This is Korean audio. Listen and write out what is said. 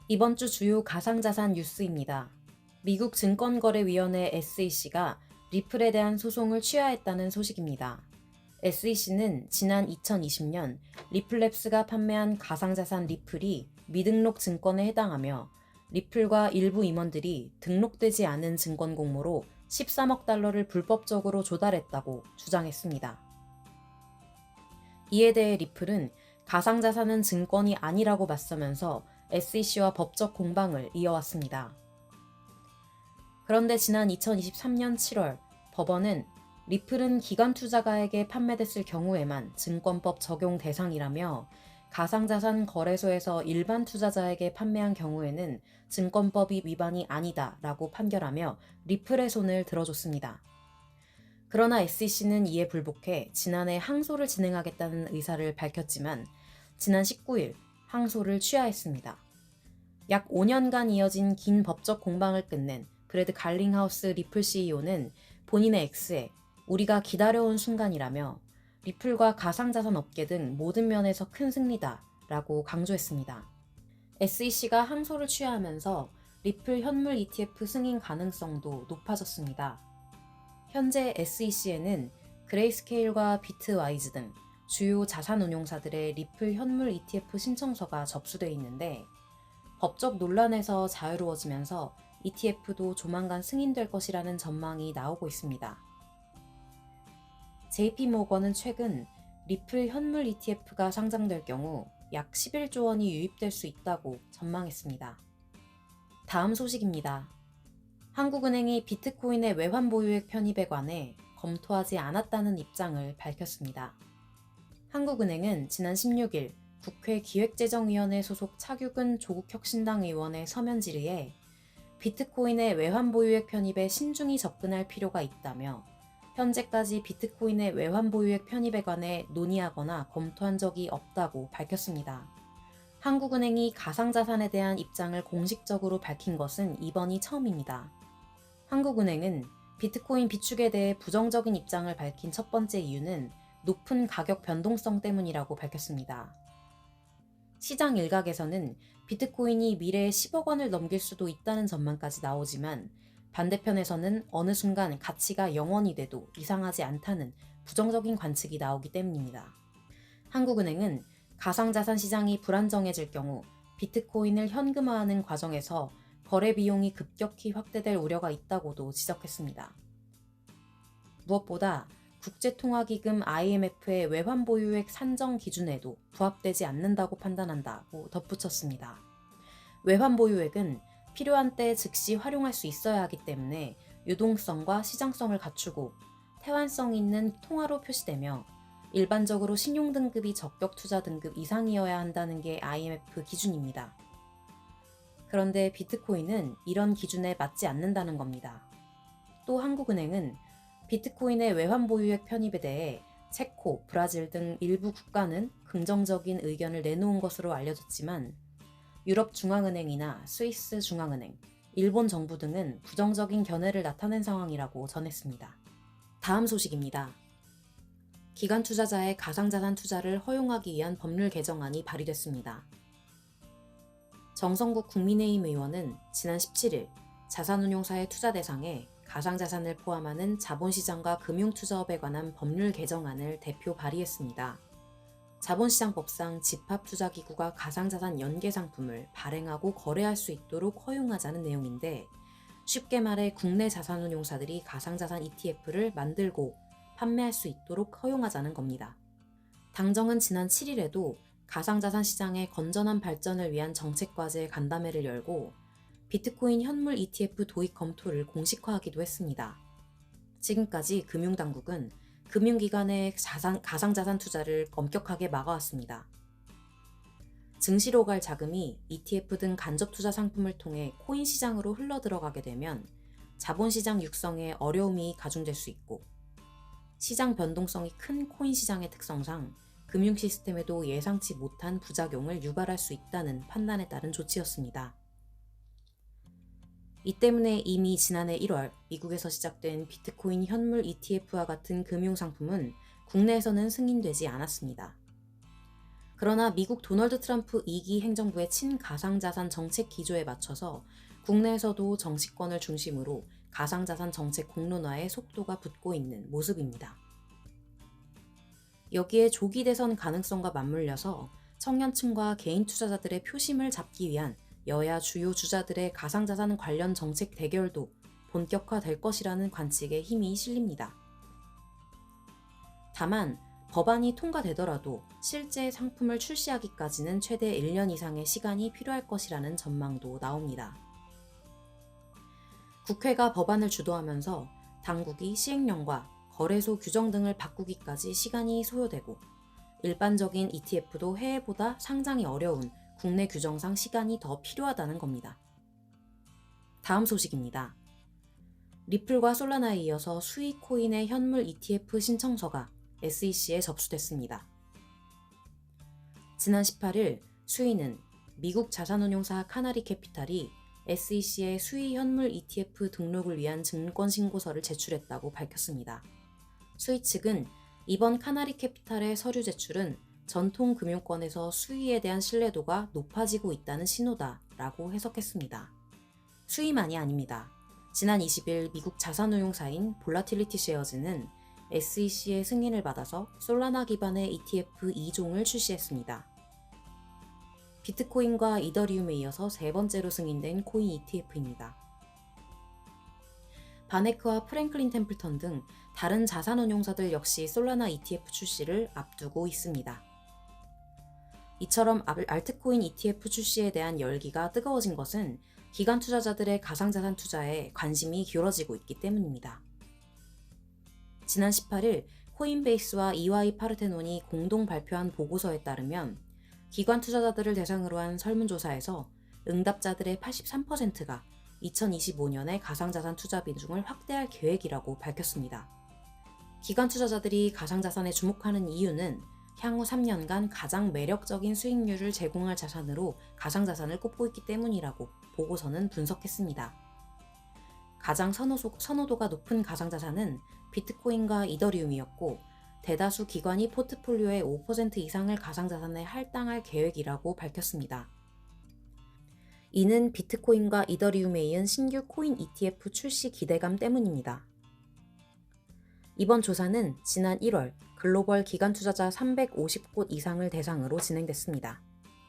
이번 주 주요 가상자산 뉴스입니다. 미국 증권거래위원회 SEC가 리플에 대한 소송을 취하했다는 소식입니다. SEC는 지난 2020년 리플랩스가 판매한 가상자산 리플이 미등록 증권에 해당하며 리플과 일부 임원들이 등록되지 않은 증권 공모로 13억 달러를 불법적으로 조달했다고 주장했습니다. 이에 대해 리플은 가상자산은 증권이 아니라고 맞서면서 SEC와 법적 공방을 이어왔습니다. 그런데 지난 2023년 7월 법원은 리플은 기관 투자가에게 판매됐을 경우에만 증권법 적용 대상이라며 가상자산 거래소에서 일반 투자자에게 판매한 경우에는 증권법이 위반이 아니다라고 판결하며 리플의 손을 들어줬습니다. 그러나 SEC는 이에 불복해 지난해 항소를 진행하겠다는 의사를 밝혔지만 지난 19일 항소를 취하했습니다. 약 5년간 이어진 긴 법적 공방을 끝낸 브래드 갈링하우스 리플 CEO는 본인의 X에 우리가 기다려온 순간이라며 리플과 가상자산 업계 등 모든 면에서 큰 승리다 라고 강조했습니다. SEC가 항소를 취하하면서 리플 현물 ETF 승인 가능성도 높아졌습니다. 현재 SEC에는 그레이스케일과 비트와이즈 등 주요 자산운용사들의 리플 현물 ETF 신청서가 접수돼 있는데 법적 논란에서 자유로워지면서 ETF도 조만간 승인될 것이라는 전망이 나오고 있습니다. JP모건은 최근 리플 현물 ETF가 상장될 경우 약 11조 원이 유입될 수 있다고 전망했습니다. 다음 소식입니다. 한국은행이 비트코인의 외환 보유액 편입에 관해 검토하지 않았다는 입장을 밝혔습니다. 한국은행은 지난 16일 국회 기획재정위원회 소속 차규근 조국혁신당 의원의 서면 질의에 비트코인의 외환 보유액 편입에 신중히 접근할 필요가 있다며 현재까지 비트코인의 외환 보유액 편입에 관해 논의하거나 검토한 적이 없다고 밝혔습니다. 한국은행이 가상자산에 대한 입장을 공식적으로 밝힌 것은 이번이 처음입니다. 한국은행은 비트코인 비축에 대해 부정적인 입장을 밝힌 첫 번째 이유는 높은 가격 변동성 때문이라고 밝혔습니다. 시장 일각에서는 비트코인이 미래에 10억 원을 넘길 수도 있다는 전망까지 나오지만 반대편에서는 어느 순간 가치가 0원이 돼도 이상하지 않다는 부정적인 관측이 나오기 때문입니다. 한국은행은 가상자산 시장이 불안정해질 경우 비트코인을 현금화하는 과정에서 거래 비용이 급격히 확대될 우려가 있다고도 지적했습니다. 무엇보다 국제통화기금 IMF의 외환 보유액 산정 기준에도 부합되지 않는다고 판단한다고 덧붙였습니다. 외환 보유액은 필요한 때 즉시 활용할 수 있어야 하기 때문에 유동성과 시장성을 갖추고 태환성 있는 통화로 표시되며 일반적으로 신용등급이 적격 투자 등급 이상이어야 한다는 게 IMF 기준입니다. 그런데 비트코인은 이런 기준에 맞지 않는다는 겁니다. 또 한국은행은 비트코인의 외환 보유액 편입에 대해 체코, 브라질 등 일부 국가는 긍정적인 의견을 내놓은 것으로 알려졌지만 유럽중앙은행이나 스위스 중앙은행, 일본 정부 등은 부정적인 견해를 나타낸 상황이라고 전했습니다. 다음 소식입니다. 기관 투자자의 가상자산 투자를 허용하기 위한 법률 개정안이 발의됐습니다. 정성국 국민의힘 의원은 지난 17일 자산운용사의 투자 대상에 가상자산을 포함하는 자본시장과 금융투자업에 관한 법률 개정안을 대표 발의했습니다. 자본시장법상 집합투자기구가 가상자산 연계상품을 발행하고 거래할 수 있도록 허용하자는 내용인데 쉽게 말해 국내 자산운용사들이 가상자산 ETF를 만들고 판매할 수 있도록 허용하자는 겁니다. 당정은 지난 7일에도 가상자산 시장의 건전한 발전을 위한 정책과제 간담회를 열고 비트코인 현물 ETF 도입 검토를 공식화하기도 했습니다. 지금까지 금융당국은 금융기관의 가상자산 투자를 엄격하게 막아왔습니다. 증시로 갈 자금이 ETF 등 간접투자 상품을 통해 코인 시장으로 흘러들어가게 되면 자본시장 육성에 어려움이 가중될 수 있고 시장 변동성이 큰 코인 시장의 특성상 금융 시스템에도 예상치 못한 부작용을 유발할 수 있다는 판단에 따른 조치였습니다. 이 때문에 이미 지난해 1월 미국에서 시작된 비트코인 현물 ETF와 같은 금융상품은 국내에서는 승인되지 않았습니다. 그러나 미국 도널드 트럼프 2기 행정부의 친가상자산 정책 기조에 맞춰서 국내에서도 정치권을 중심으로 가상자산 정책 공론화에 속도가 붙고 있는 모습입니다. 여기에 조기 대선 가능성과 맞물려서 청년층과 개인 투자자들의 표심을 잡기 위한 여야 주요 주자들의 가상자산 관련 정책 대결도 본격화될 것이라는 관측에 힘이 실립니다. 다만 법안이 통과되더라도 실제 상품을 출시하기까지는 최대 1년 이상의 시간이 필요할 것이라는 전망도 나옵니다. 국회가 법안을 주도하면서 당국이 시행령과 거래소 규정 등을 바꾸기까지 시간이 소요되고 일반적인 ETF도 해외보다 상장이 어려운 국내 규정상 시간이 더 필요하다는 겁니다. 다음 소식입니다. 리플과 솔라나에 이어서 수익 코인의 현물 ETF 신청서가 SEC에 접수됐습니다. 지난 18일 수위는 미국 자산운용사 카나리 캐피탈이 SEC에 수의 현물 ETF 등록을 위한 증권신고서를 제출했다고 밝혔습니다. 수의 측은 이번 카나리 캐피탈의 서류 제출은 전통 금융권에서 수의에 대한 신뢰도가 높아지고 있다는 신호다라고 해석했습니다. 수의만이 아닙니다. 지난 20일 미국 자산운용사인 볼라틸리티 쉐어즈는 SEC의 승인을 받아서 솔라나 기반의 ETF 2종을 출시했습니다. 비트코인과 이더리움에 이어서 세 번째로 승인된 코인 ETF입니다. 바네크와 프랭클린 템플턴 등 다른 자산운용사들 역시 솔라나 ETF 출시를 앞두고 있습니다. 이처럼 알트코인 ETF 출시에 대한 열기가 뜨거워진 것은 기관 투자자들의 가상자산 투자에 관심이 기울어지고 있기 때문입니다. 지난 18일 코인베이스와 EY 파르테논이 공동 발표한 보고서에 따르면 기관 투자자들을 대상으로 한 설문조사에서 응답자들의 83%가 2025년에 가상자산 투자 비중을 확대할 계획이라고 밝혔습니다. 기관 투자자들이 가상자산에 주목하는 이유는 향후 3년간 가장 매력적인 수익률을 제공할 자산으로 가상자산을 꼽고 있기 때문이라고 보고서는 분석했습니다. 가장 선호도가 높은 가상자산은 비트코인과 이더리움이었고 대다수 기관이 포트폴리오의 5% 이상을 가상자산에 할당할 계획이라고 밝혔습니다. 이는 비트코인과 이더리움에 이은 신규 코인 ETF 출시 기대감 때문입니다. 이번 조사는 지난 1월 글로벌 기관 투자자 350곳 이상을 대상으로 진행됐습니다.